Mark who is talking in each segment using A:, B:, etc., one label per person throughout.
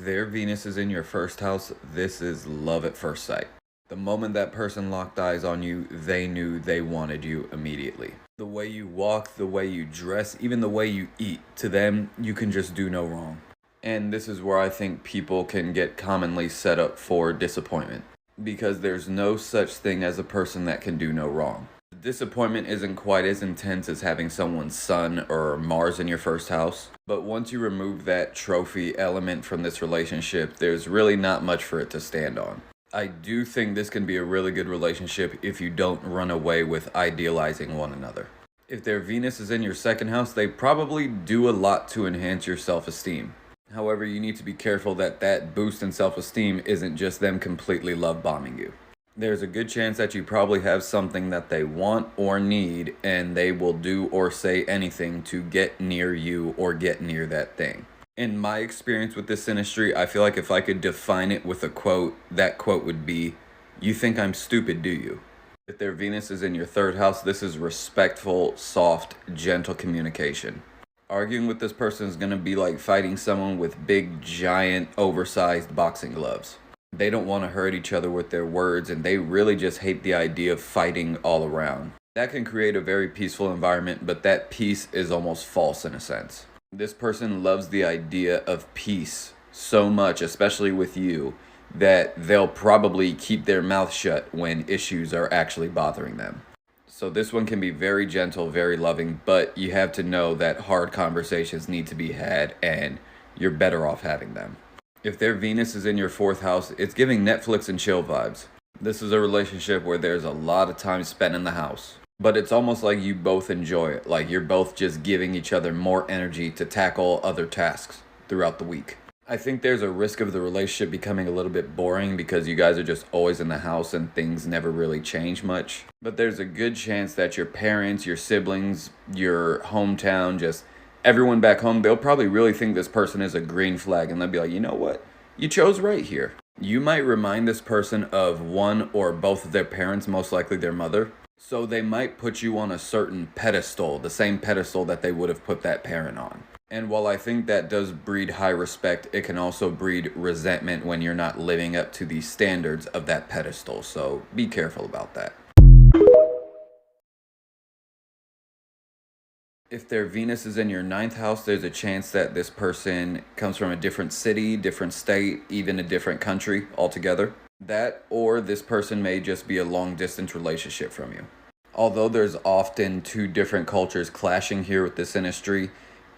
A: their Venus is in your first house, this is love at first sight. The moment that person locked eyes on you, they knew they wanted you immediately. The way you walk, the way you dress, even the way you eat, to them, you can just do no wrong. And this is where I think people can get commonly set up for disappointment, because there's no such thing as a person that can do no wrong. Disappointment isn't quite as intense as having someone's sun or Mars in your first house, but once you remove that trophy element from this relationship, there's really not much for it to stand on. I do think this can be a really good relationship if you don't run away with idealizing one another. If their Venus is in your second house, they probably do a lot to enhance your self-esteem. However, you need to be careful that that boost in self-esteem isn't just them completely love bombing you. There's a good chance that you probably have something that they want or need, and they will do or say anything to get near you or get near that thing. In my experience with this industry, I feel like if I could define it with a quote, that quote would be, "You think I'm stupid, do you?" If their Venus is in your third house, this is respectful, soft, gentle communication. Arguing with this person is going to be like fighting someone with big, giant, oversized boxing gloves. They don't want to hurt each other with their words, and they really just hate the idea of fighting all around. That can create a very peaceful environment, but that peace is almost false in a sense. This person loves the idea of peace so much, especially with you, that they'll probably keep their mouth shut when issues are actually bothering them. So this one can be very gentle, very loving, but you have to know that hard conversations need to be had, and you're better off having them. If their Venus is in your fourth house, it's giving Netflix and chill vibes. This is a relationship where there's a lot of time spent in the house, but it's almost like you both enjoy it, like you're both just giving each other more energy to tackle other tasks throughout the week. I think there's a risk of the relationship becoming a little bit boring because you guys are just always in the house and things never really change much. But there's a good chance that your parents, your siblings, your hometown, just everyone back home, they'll probably really think this person is a green flag, and they'll be like, you know what? You chose right here. You might remind this person of one or both of their parents, most likely their mother. So they might put you on a certain pedestal, the same pedestal that they would have put that parent on. And while I think that does breed high respect, it can also breed resentment when you're not living up to the standards of that pedestal. So be careful about that. If their Venus is in your ninth house, there's a chance that this person comes from a different city, different state, even a different country altogether. That or this person may just be a long distance relationship from you. Although there's often two different cultures clashing here with this industry,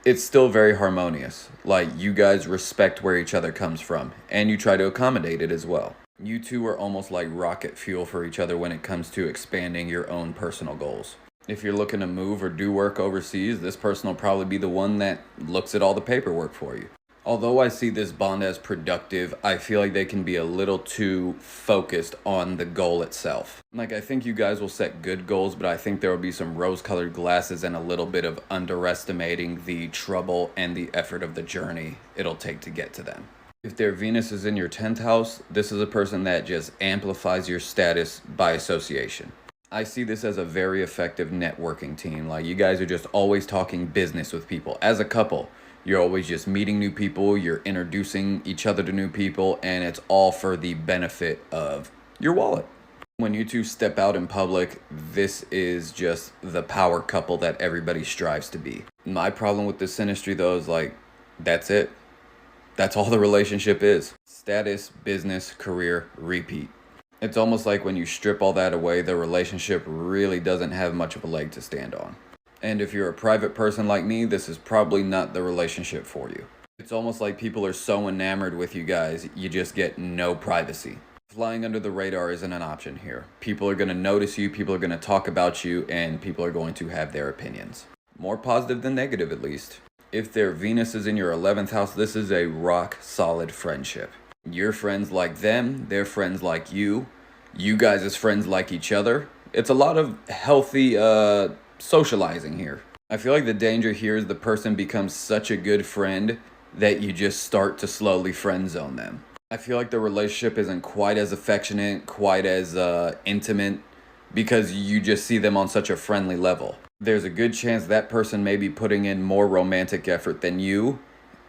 A: it's still very harmonious. Like, you guys respect where each other comes from, and you try to accommodate it as well. You two are almost like rocket fuel for each other when it comes to expanding your own personal goals. If you're looking to move or do work overseas, this person will probably be the one that looks at all the paperwork for you. Although I see this bond as productive, I feel like they can be a little too focused on the goal itself. Like, I think you guys will set good goals, but I think there will be some rose-colored glasses and a little bit of underestimating the trouble and the effort of the journey it'll take to get to them. If their Venus is in your 10th house, this is a person that just amplifies your status by association. I see this as a very effective networking team. Like, you guys are just always talking business with people. As a couple, you're always just meeting new people, you're introducing each other to new people, and it's all for the benefit of your wallet. When you two step out in public, this is just the power couple that everybody strives to be. My problem with this industry, though, is like, that's it. That's all the relationship is. Status, business, career, repeat. It's almost like when you strip all that away, the relationship really doesn't have much of a leg to stand on. And if you're a private person like me, this is probably not the relationship for you. It's almost like people are so enamored with you guys, you just get no privacy. Flying under the radar isn't an option here. People are going to notice you, people are going to talk about you, and people are going to have their opinions. More positive than negative, at least. If their Venus is in your 11th house, this is a rock-solid friendship. You're friends like them, they're friends like you. You guys as friends like each other. It's a lot of healthy socializing here. I feel like the danger here is the person becomes such a good friend that you just start to slowly friend zone them. I feel like the relationship isn't quite as affectionate, quite as intimate, because you just see them on such a friendly level. There's a good chance that person may be putting in more romantic effort than you,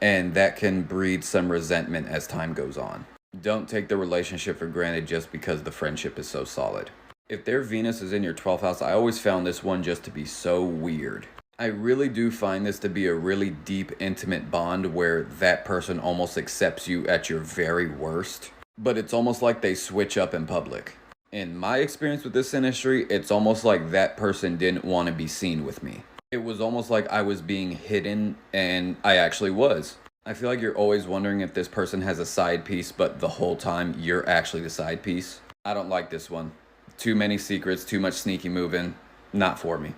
A: and that can breed some resentment as time goes on. Don't take the relationship for granted just because the friendship is so solid. If their Venus is in your 12th house, I always found this one just to be so weird. I really do find this to be a really deep, intimate bond where that person almost accepts you at your very worst, but it's almost like they switch up in public. In my experience with this industry, it's almost like that person didn't want to be seen with me. It was almost like I was being hidden, and I actually was. I feel like you're always wondering if this person has a side piece, but the whole time you're actually the side piece. I don't like this one. Too many secrets, too much sneaky moving. Not for me.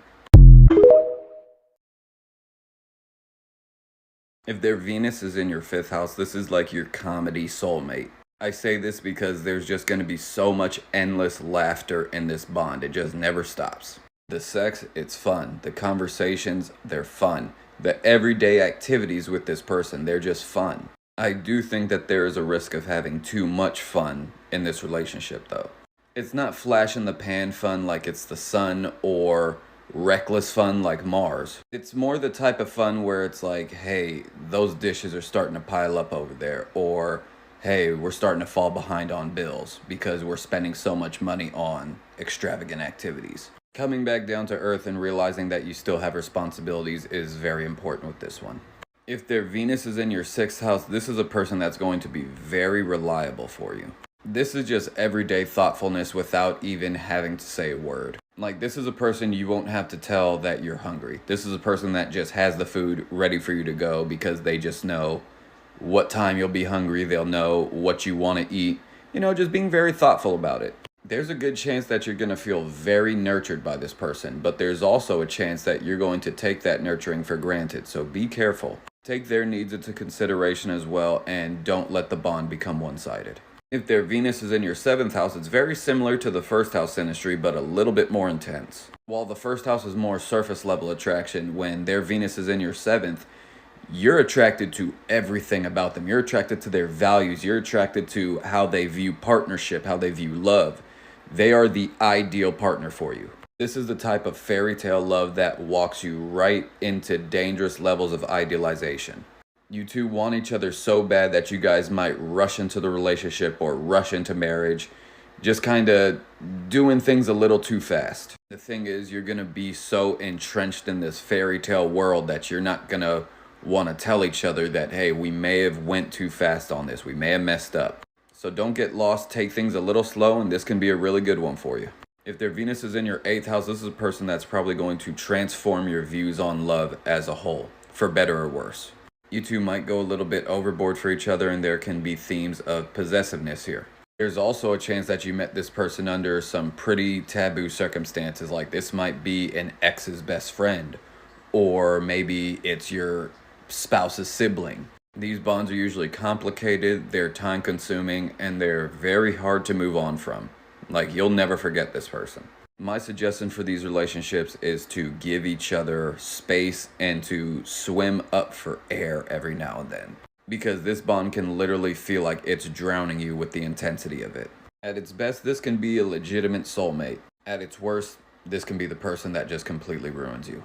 A: If their Venus is in your 5th house, this is like your comedy soulmate. I say this because there's just going to be so much endless laughter in this bond. It just never stops. The sex, it's fun. The conversations, they're fun. The everyday activities with this person, they're just fun. I do think that there is a risk of having too much fun in this relationship, though. It's not flash in the pan fun like it's the sun, or reckless fun like Mars. It's more the type of fun where it's like, hey, those dishes are starting to pile up over there, or hey, we're starting to fall behind on bills because we're spending so much money on extravagant activities. Coming back down to earth and realizing that you still have responsibilities is very important with this one. If their Venus is in your 6th house, this is a person that's going to be very reliable for you. This is just everyday thoughtfulness without even having to say a word. Like, this is a person you won't have to tell that you're hungry. This is a person that just has the food ready for you to go because they just know what time you'll be hungry. They'll know what you want to eat. You know, just being very thoughtful about it. There's a good chance that you're going to feel very nurtured by this person, but there's also a chance that you're going to take that nurturing for granted. So be careful. Take their needs into consideration as well, and don't let the bond become one-sided. If their Venus is in your 7th house, it's very similar to the 1st house synastry, but a little bit more intense. While the 1st house is more surface level attraction, when their Venus is in your 7th, you're attracted to everything about them. You're attracted to their values. You're attracted to how they view partnership, how they view love. They are the ideal partner for you. This is the type of fairy tale love that walks you right into dangerous levels of idealization. You two want each other so bad that you guys might rush into the relationship or rush into marriage, just kind of doing things a little too fast. The thing is, you're going to be so entrenched in this fairy tale world that you're not going to want to tell each other that, hey, we may have went too fast on this. We may have messed up. So don't get lost. Take things a little slow, and this can be a really good one for you. If their Venus is in your 8th house, this is a person that's probably going to transform your views on love as a whole, for better or worse. You two might go a little bit overboard for each other, and there can be themes of possessiveness here. There's also a chance that you met this person under some pretty taboo circumstances, like this might be an ex's best friend, or maybe it's your spouse's sibling. These bonds are usually complicated, they're time-consuming, and they're very hard to move on from. Like, you'll never forget this person. My suggestion for these relationships is to give each other space and to swim up for air every now and then. Because this bond can literally feel like it's drowning you with the intensity of it. At its best, this can be a legitimate soulmate. At its worst, this can be the person that just completely ruins you.